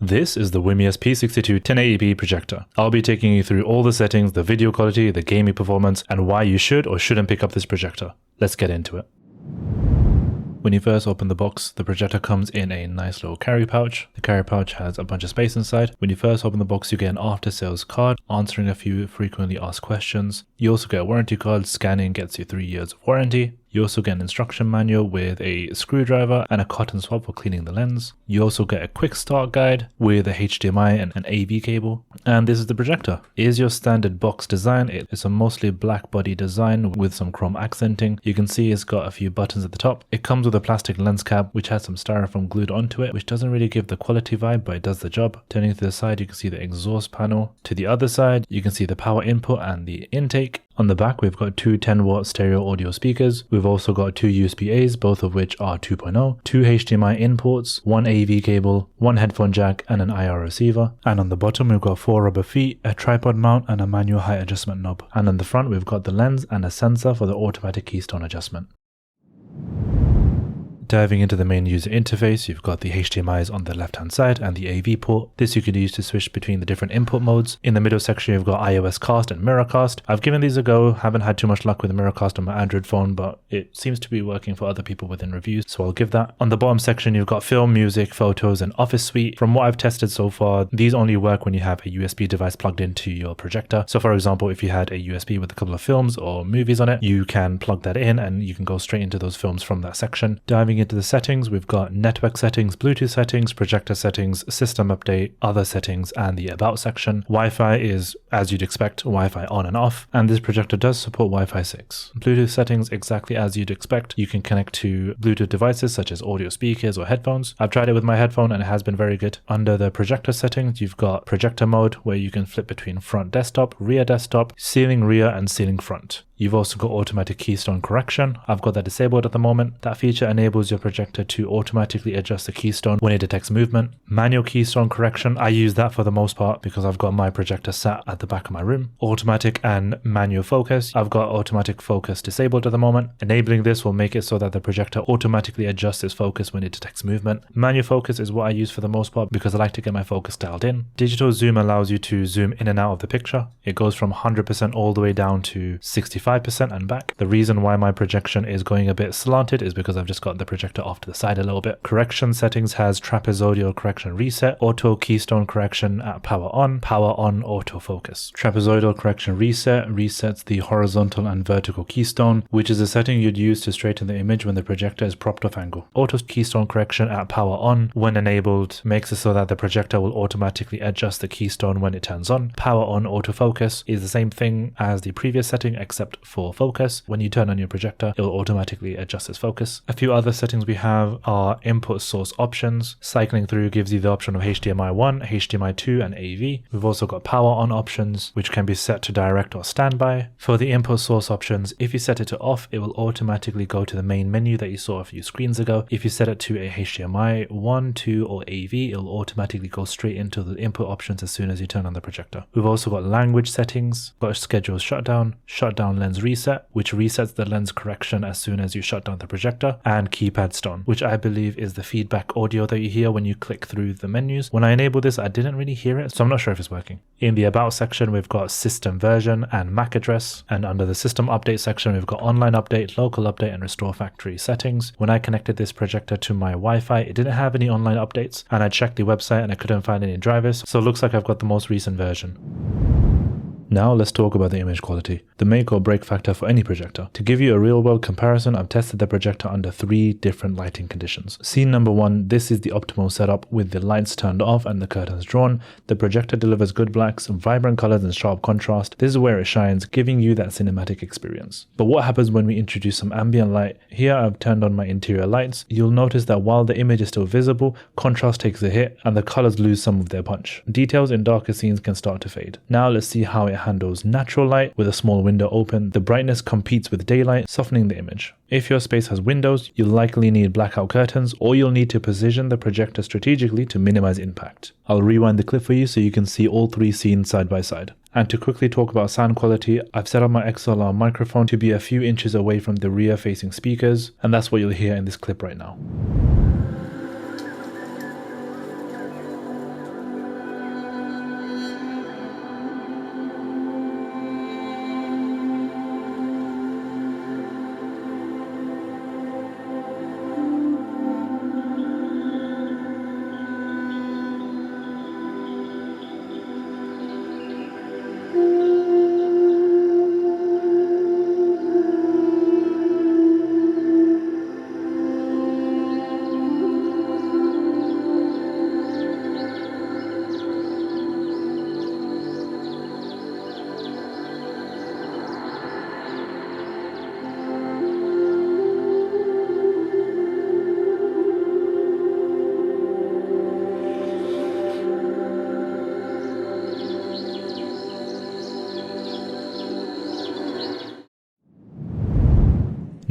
This is the Wimius P62 1080p projector. I'll be taking you through all the settings, the video quality, the gaming performance, and why you should or shouldn't pick up this projector. Let's get into it. When you first open the box, the projector comes in a nice little carry pouch. The carry pouch has a bunch of space inside. When you first open the box, you get an after sales card answering a few frequently asked questions. You also get a warranty card. Scanning gets you 3 years of warranty. You also get an instruction manual with a screwdriver and a cotton swab for cleaning the lens. You also get a quick start guide with a HDMI and an AV cable. And this is the projector. It is your standard box design. It's a mostly black body design with some chrome accenting. You can see it's got a few buttons at the top. It comes with a plastic lens cap which has some styrofoam glued onto it, which doesn't really give the quality vibe, but it does the job. Turning to the side, you can see the exhaust panel. To the other side, you can see the power input and the intake. On the back, we've got two 10-watt stereo audio speakers. We've also got two USB-As, both of which are 2.0, two HDMI in ports, one AV cable, one headphone jack, and an IR receiver. And on the bottom, we've got 4 rubber feet, a tripod mount, and a manual height adjustment knob. And on the front, we've got the lens and a sensor for the automatic keystone adjustment. Diving into the main user interface, you've got the HDMIs on the left hand side and the AV port. This you could use to switch between the different input modes. In the middle section, you've got iOS Cast and Miracast. I've given these a go, haven't had too much luck with Miracast on my Android phone, but it seems to be working for other people within reviews, so I'll give that. On the bottom section, you've got film, music, photos, and Office Suite. From what I've tested so far, these only work when you have a USB device plugged into your projector. So for example, if you had a USB with a couple of films or movies on it, you can plug that in and you can go straight into those films from that section. Diving into the settings, we've got network settings, Bluetooth settings, projector settings, system update, other settings, and the about section. Wi-Fi is, as you'd expect, Wi-Fi on and off, and this projector does support Wi-Fi 6. Bluetooth settings, exactly as you'd expect. You can connect to Bluetooth devices such as audio speakers or headphones. I've tried it with my headphone and it has been very good. Under the projector settings, you've got projector mode where you can flip between front desktop, ceiling rear, and ceiling front. You've also got automatic keystone correction. I've got that disabled at the moment. That feature enables your projector to automatically adjust the keystone when it detects movement. Manual keystone correction, I use that for the most part because I've got my projector sat at the back of my room. Automatic and manual focus, I've got automatic focus disabled at the moment. Enabling this will make it so that the projector automatically adjusts its focus when it detects movement. Manual focus is what I use for the most part because I like to get my focus dialed in. Digital zoom allows you to zoom in and out of the picture. It goes from 100% all the way down to 65% and back. The reason why my projection is going a bit slanted is because I've just got the projector off to the side a little bit. Correction settings has trapezoidal correction reset, auto keystone correction at power on autofocus. Trapezoidal correction reset resets the horizontal and vertical keystone, which is a setting you'd use to straighten the image when the projector is propped off angle. Auto keystone correction at power on, when enabled, makes it so that the projector will automatically adjust the keystone when it turns on. Power on autofocus is the same thing as the previous setting except for focus. When you turn on your projector, it will automatically adjust its focus. A few other settings we have are input source options. Cycling through gives you the option of HDMI 1, HDMI 2, and AV. We've also got power on options, which can be set to direct or standby. For the input source options, if you set it to off, it will automatically go to the main menu that you saw a few screens ago. If you set it to a HDMI 1, 2, or AV, it will automatically go straight into the input options as soon as you turn on the projector. We've also got language settings, got schedule shutdown lens reset, which resets the lens correction as soon as you shut down the projector, and keypad stone, which I believe is the feedback audio that you hear when you click through the menus. When I enable this, I didn't really hear it, so I'm not sure if it's working. In the about section, we've got system version and MAC address, and under the system update section, we've got online update, local update, and restore factory settings. When I connected this projector to my Wi-Fi, it didn't have any online updates, and I checked the website and I couldn't find any drivers, so it looks like I've got the most recent version. Now let's talk about the image quality, the make or break factor for any projector. To give you a real world comparison, I've tested the projector under 3 different lighting conditions. Scene number 1, this is the optimal setup with the lights turned off and the curtains drawn. The projector delivers good blacks, vibrant colors, and sharp contrast. This is where it shines, giving you that cinematic experience. But what happens when we introduce some ambient light? Here I've turned on my interior lights. You'll notice that while the image is still visible, contrast takes a hit and the colors lose some of their punch. Details in darker scenes can start to fade. Now let's see how it handles natural light. With a small window open, the brightness competes with daylight, softening the image. If your space has windows, you'll likely need blackout curtains, or you'll need to position the projector strategically to minimize impact. I'll rewind the clip for you so you can see all 3 scenes side by side. And to quickly talk about sound quality, I've set up my XLR microphone to be a few inches away from the rear facing speakers, and that's what you'll hear in this clip right now.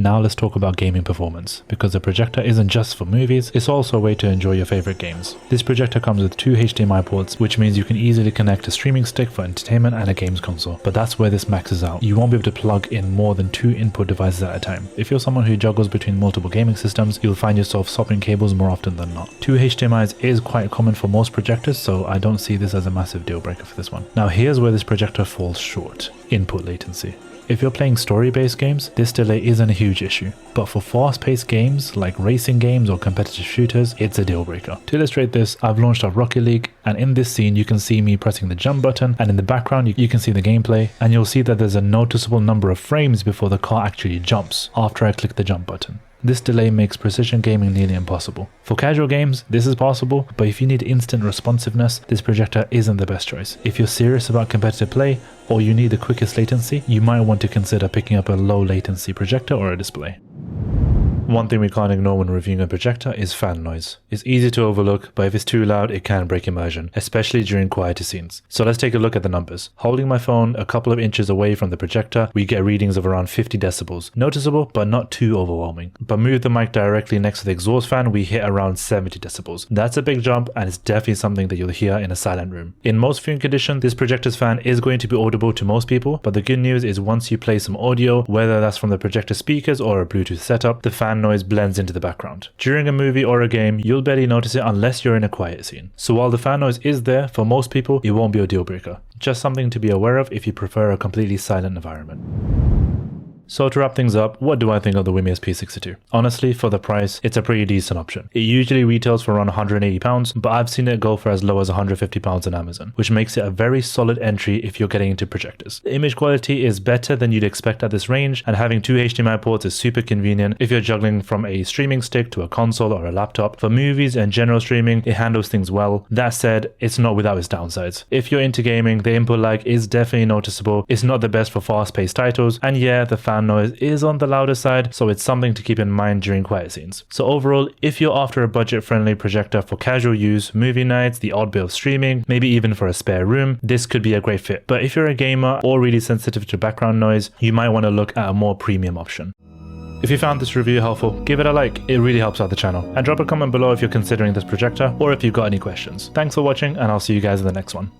Now let's talk about gaming performance, because the projector isn't just for movies, it's also a way to enjoy your favorite games. This projector comes with 2 HDMI ports, which means you can easily connect a streaming stick for entertainment and a games console. But that's where this maxes out. You won't be able to plug in more than 2 input devices at a time. If you're someone who juggles between multiple gaming systems, you'll find yourself swapping cables more often than not. 2 HDMIs is quite common for most projectors, so I don't see this as a massive deal breaker for this one. Now here's where this projector falls short: input latency. If you're playing story-based games, this delay isn't a huge issue, but for fast-paced games like racing games or competitive shooters, it's a deal breaker. To illustrate this, I've launched up Rocket League, and in this scene you can see me pressing the jump button, and in the background you can see the gameplay, and you'll see that there's a noticeable number of frames before the car actually jumps after I click the jump button. This delay makes precision gaming nearly impossible. For casual games, this is possible, but if you need instant responsiveness, this projector isn't the best choice. If you're serious about competitive play, or you need the quickest latency, you might want to consider picking up a low latency projector or a display. One thing we can't ignore when reviewing a projector is fan noise. It's easy to overlook, but if it's too loud, it can break immersion, especially during quieter scenes. So let's take a look at the numbers. Holding my phone a couple of inches away from the projector, we get readings of around 50 decibels. Noticeable, but not too overwhelming. But move the mic directly next to the exhaust fan, we hit around 70 decibels. That's a big jump, and it's definitely something that you'll hear in a silent room. In most viewing conditions, this projector's fan is going to be audible to most people, but the good news is once you play some audio, whether that's from the projector speakers or a Bluetooth setup, the fan noise blends into the background. During a movie or a game, you'll barely notice it unless you're in a quiet scene. So while the fan noise is there, for most people, it won't be a deal breaker. Just something to be aware of if you prefer a completely silent environment. So to wrap things up, what do I think of the Wimius P62? Honestly, for the price, it's a pretty decent option. It usually retails for around £180, but I've seen it go for as low as £150 on Amazon, which makes it a very solid entry if you're getting into projectors. The image quality is better than you'd expect at this range, and having 2 HDMI ports is super convenient if you're juggling from a streaming stick to a console or a laptop. For movies and general streaming, it handles things well. That said, it's not without its downsides. If you're into gaming, the input lag is definitely noticeable. It's not the best for fast-paced titles, and yeah, the fan noise is on the louder side, so it's something to keep in mind during quiet scenes. So overall, if you're after a budget-friendly projector for casual use, movie nights, the odd bit of streaming, maybe even for a spare room, this could be a great fit. But if you're a gamer or really sensitive to background noise, you might want to look at a more premium option. If you found this review helpful, give it a like, it really helps out the channel. And drop a comment below if you're considering this projector or if you've got any questions. Thanks for watching, and I'll see you guys in the next one.